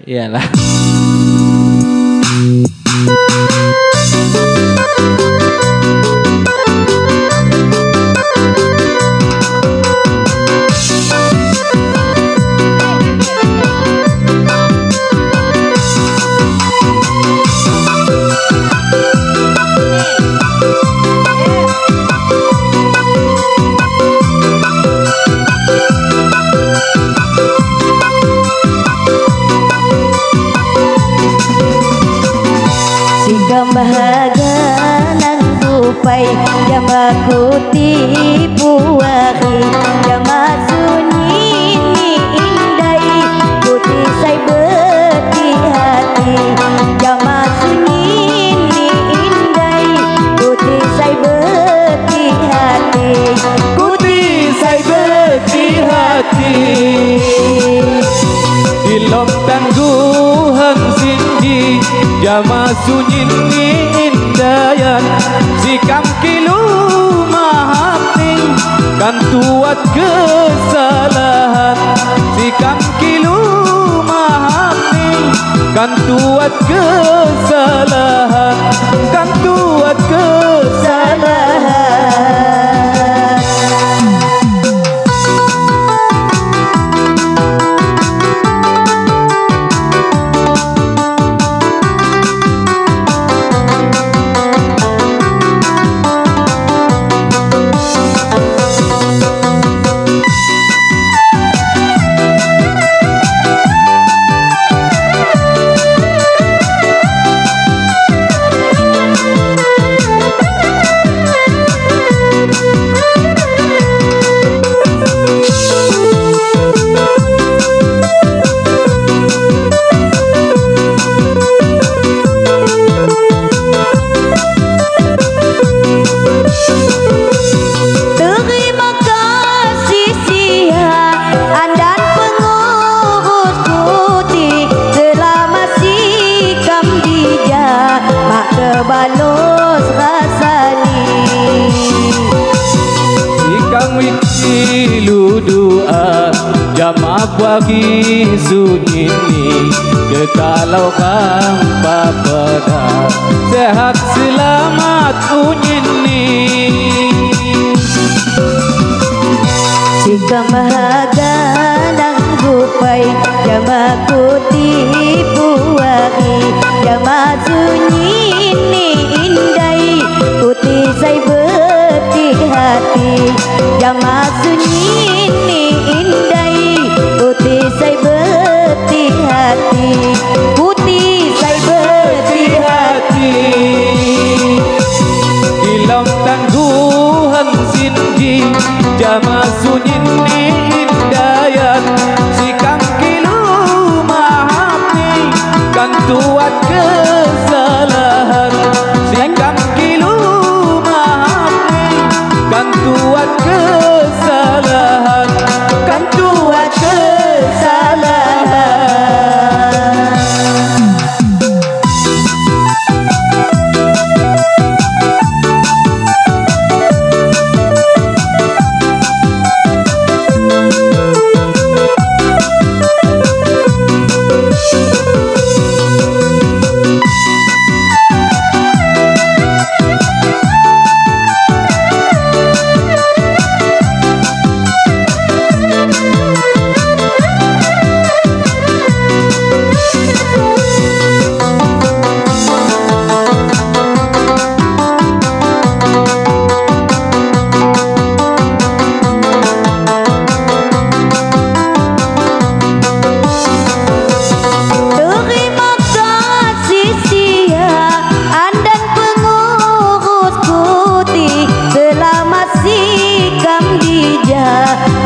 Iyalah. Bahagia nang dupai jama ku tipu wahi jama sunyi ni indai putih sai beti hati jama sunyi ni indai putih sai beti hati Putih sai beti hati ilom tangguhan sindi jama sunyi ni indayan sikam kilu mahating kan tuat kesalahan sikam kilu mahating kan tuat kesalahan kan tuat kesalahan. Balos rasani Ikang wiki ludua jama pagi sunyi ni kekalau kang papada sehat selamat unyini jika bahagia nang dupai jama ku tipu wahi jama sunyi ni indai putih sai beti hati jama sunyi ni indai putih sai beti hati putih sai beti hati ilom tangguhan sindi jama sunyi ni indayan sikam kilu mahapi kan tuat kesalahan sikam kilu mahapi kan tuat kesalahan kan tuat kesalahan.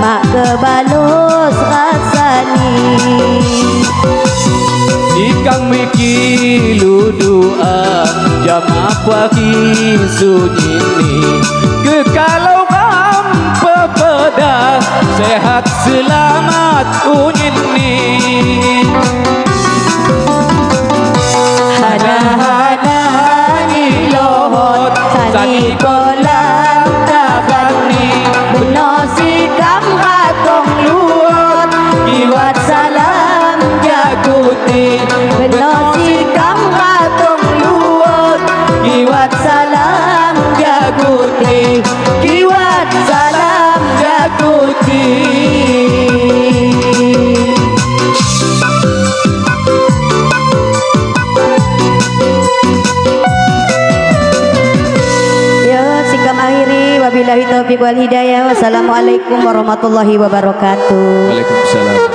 mak kebalos rasani Ikang wiki ludua jam apa sunyi ni kekalau mampu pedah sehat selamat unyin ni hana-hana ni lohot sani kolam tabani buno sikam hatong luot kiwat salam jaguti Benosi kang katung luwut kiwat salam jaguti kiwat salam jaguti. Wabillahi taufiq wal hidayah. Wassalamualaikum warahmatullahi wabarakatuh. Waalaikumsalam.